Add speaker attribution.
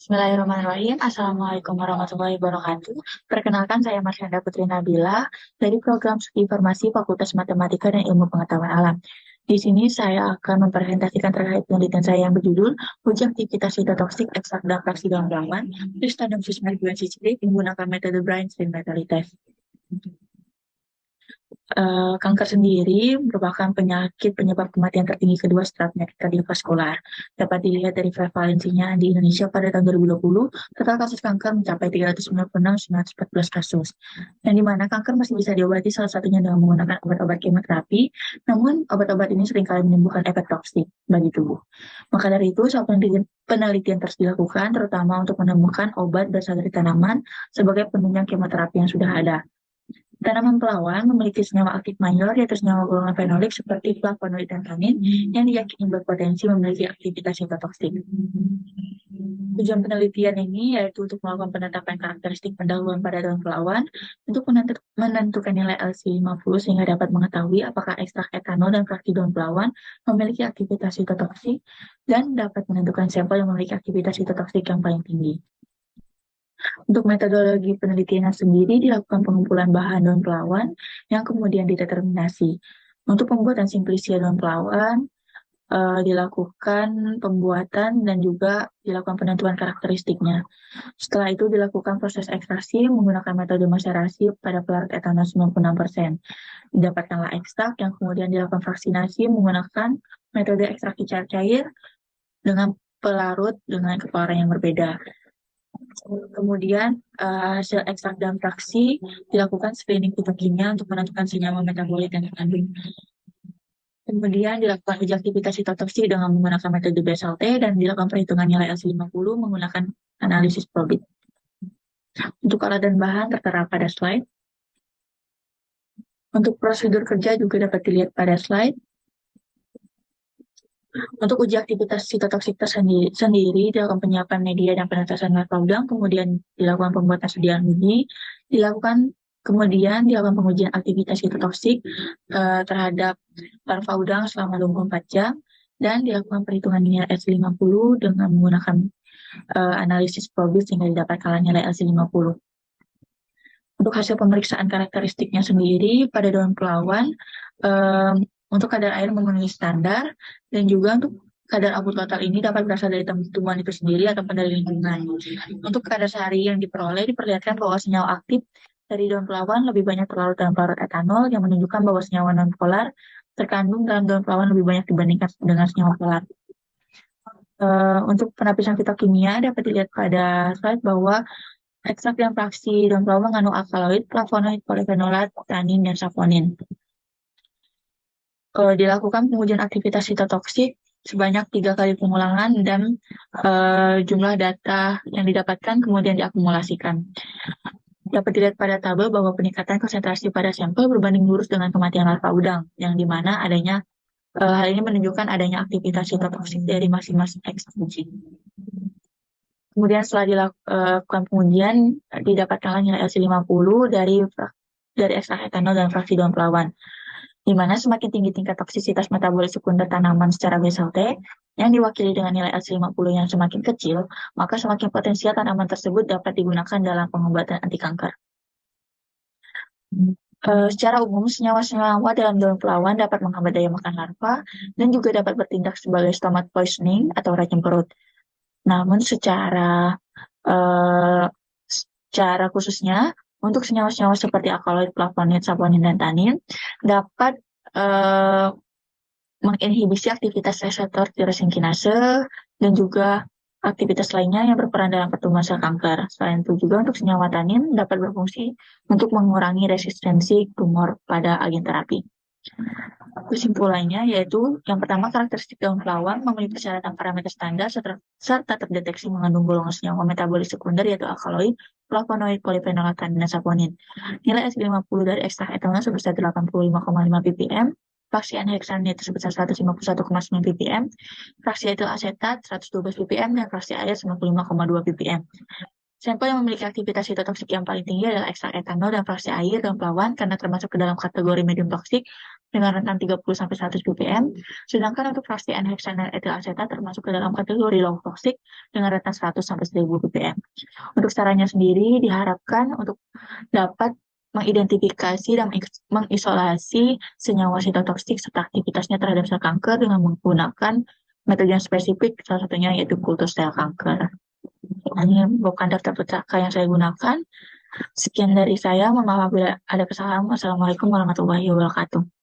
Speaker 1: Bismillahirrahmanirrahim. Assalamualaikum warahmatullahi wabarakatuh. Perkenalkan, saya Marsyanda Putri Nabila dari program Studi Farmasi Fakultas Matematika dan Ilmu Pengetahuan Alam. Di sini saya akan mempresentasikan terkait penelitian saya yang berjudul Uji Aktivitas Sitotoksik Ekstrak dan Fraksi Daun Belawan di Stadium Sismar Cicit menggunakan metode Brine-Steel Test. Kanker sendiri merupakan penyakit penyebab kematian tertinggi kedua setelah penyakit kardiovaskular. Dapat dilihat dari prevalensinya di Indonesia pada tahun 2020, total kasus kanker mencapai 396.914 kasus. Dan di mana kanker masih bisa diobati salah satunya dengan menggunakan obat-obat kemoterapi, namun obat-obat ini seringkali menimbulkan efek toksik bagi tubuh. Maka dari itu, suatu penelitian terus dilakukan, terutama untuk menemukan obat berasal dari tanaman sebagai penunjang kemoterapi yang sudah ada. Tanaman pelawan memiliki senyawa aktif mayor, yaitu senyawa golongan fenolik seperti flavonoid dan tanin, yang diyakini berpotensi memiliki aktivitas sitotoksik. Tujuan penelitian ini yaitu untuk melakukan penetapan karakteristik pendahuluan pada daun pelawan untuk menentukan nilai LC50 sehingga dapat mengetahui apakah ekstrak etanol dan fraksi daun pelawan memiliki aktivitas sitotoksik dan dapat menentukan sampel yang memiliki aktivitas sitotoksik yang paling tinggi. Untuk metodologi penelitian sendiri dilakukan pengumpulan bahan daun pelawan yang kemudian dideterminasi. Untuk pembuatan simplisia daun pelawan, dilakukan pembuatan dan juga dilakukan penentuan karakteristiknya. Setelah itu dilakukan proses ekstraksi menggunakan metode maserasi pada pelarut etanol 96%. Didapatkanlah ekstrak yang kemudian dilakukan vaksinasi menggunakan metode ekstraksi cair dengan pelarut dengan keluaran yang berbeda. Kemudian hasil ekstrak dan fraksi dilakukan screening fitokimia untuk menentukan senyawa metabolit yang terkandung. Kemudian dilakukan uji aktivitas sitotoksik dengan menggunakan metode BSLT dan dilakukan perhitungan nilai LC50 menggunakan analisis probit. Untuk alat dan bahan tertera pada slide. Untuk prosedur kerja juga dapat dilihat pada slide. Untuk uji aktivitas sitotoksik sendiri dilakukan penyiapan media dan penetasan larva udang, kemudian dilakukan pembuatan sediaan uji, kemudian dilakukan pengujian aktivitas sitotoksik terhadap larva udang selama 24 jam, dan dilakukan perhitungan nilai LC50 dengan menggunakan analisis probit sehingga didapatkan nilai LC50. Untuk hasil pemeriksaan karakteristiknya sendiri pada daun pelawan, untuk kadar air memenuhi standar, dan juga untuk kadar abu total ini dapat berasal dari tumbuhan itu sendiri ataupun dari lingkungan. Untuk kadar sehari yang diperlihatkan bahwa senyawa aktif dari daun pelawan lebih banyak terlarut dalam pelarut etanol, yang menunjukkan bahwa senyawa non-polar terkandung dalam daun pelawan lebih banyak dibandingkan dengan senyawa polar. Untuk penapisan fitokimia dapat dilihat pada slide bahwa ekstrak dan fraksi daun pelawan mengandung alkaloid, flavonoid, polifenolat, tanin, dan saponin. Dilakukan pengujian aktivitas sitotoksik sebanyak 3 kali pengulangan dan jumlah data yang didapatkan kemudian diakumulasikan. Dapat dilihat pada tabel bahwa peningkatan konsentrasi pada sampel berbanding lurus dengan kematian larva udang, yang dimana adanya hal ini menunjukkan adanya aktivitas sitotoksik dari masing-masing ekstrak uji. Kemudian setelah dilakukan pengujian, didapatkanlah nilai LC50 dari ekstrak etanol dan fraksi daun pelawan, di mana semakin tinggi tingkat toksisitas metabolit sekunder tanaman secara BSLT, yang diwakili dengan nilai LC50 yang semakin kecil, maka semakin potensial tanaman tersebut dapat digunakan dalam pengobatan anti kanker. Secara umum, senyawa-senyawa dalam daun pelawan dapat menghambat daya makan larva dan juga dapat bertindak sebagai stomach poisoning atau racun perut. Namun secara khususnya, untuk senyawa-senyawa seperti alkaloid, flavonoid, saponin, dan tanin dapat menginhibisi aktivitas reseptor tyrosine kinase dan juga aktivitas lainnya yang berperan dalam pertumbuhan sel kanker. Selain itu juga untuk senyawa tanin dapat berfungsi untuk mengurangi resistensi tumor pada agen terapi. Kesimpulannya yaitu, yang pertama, karakteristik daun pelawan memenuhi persyaratan parameter standar serta terdeteksi mengandung golongan senyawa metabolit sekunder yaitu alkaloid, flavonoid, polifenolat, tanin, dan saponin. Nilai LC50 dari ekstrak etanol sebesar 85,5 ppm, fraksi anheksanit sebesar 151,9 ppm, fraksi etil asetat 112 ppm, dan fraksi air 95,2 ppm. Sampel yang memiliki aktivitas sitotoksik yang paling tinggi adalah ekstrak etanol dan fraksi air daun belawan karena termasuk ke dalam kategori medium toksik dengan rentan 30-100 ppm. Sedangkan untuk fraksi N-hexanel etil asetat termasuk ke dalam kategori low toksik dengan rentan 100-1000 ppm. Untuk caranya sendiri diharapkan untuk dapat mengidentifikasi dan mengisolasi senyawa sitotoksik serta aktivitasnya terhadap sel kanker dengan menggunakan metode yang spesifik, salah satunya yaitu kultur sel kanker. Ini bukan daftar petaka yang saya gunakan. Sekian dari saya. Mohon maaf apabila ada kesalahan. Wassalamualaikum warahmatullahi wabarakatuh.